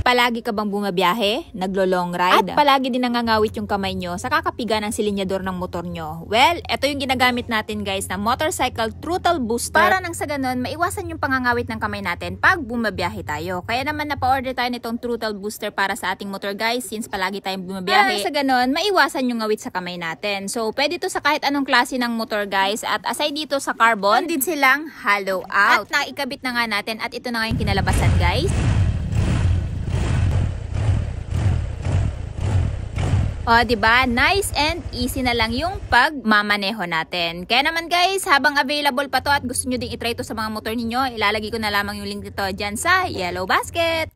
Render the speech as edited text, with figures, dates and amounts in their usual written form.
Palagi ka bang bumabiyahe, naglo-long ride, at palagi din nangangawit yung kamay nyo sa kakapiga ng silinyador ng motor nyo? Well, ito yung ginagamit natin guys na motorcycle throttle booster para nang sa ganun maiwasan yung pangangawit ng kamay natin pag bumabiyahe tayo. Kaya naman napa-order tayo nitong throttle booster para sa ating motor guys, since palagi tayong bumabiyahe. Sa ganun, maiwasan yung ngawit sa kamay natin. So, pwede to sa kahit anong klase ng motor guys, at aside dito sa carbon, din silang hollow out. At naikabit na nga natin at ito na nga yung kinalabasan guys. O, diba? Nice and easy na lang yung pagmamaneho natin. Kaya naman guys, habang available pa to at gusto nyo ding itry to sa mga motor ninyo, ilalagay ko na lamang yung link nito dyan sa yellow basket.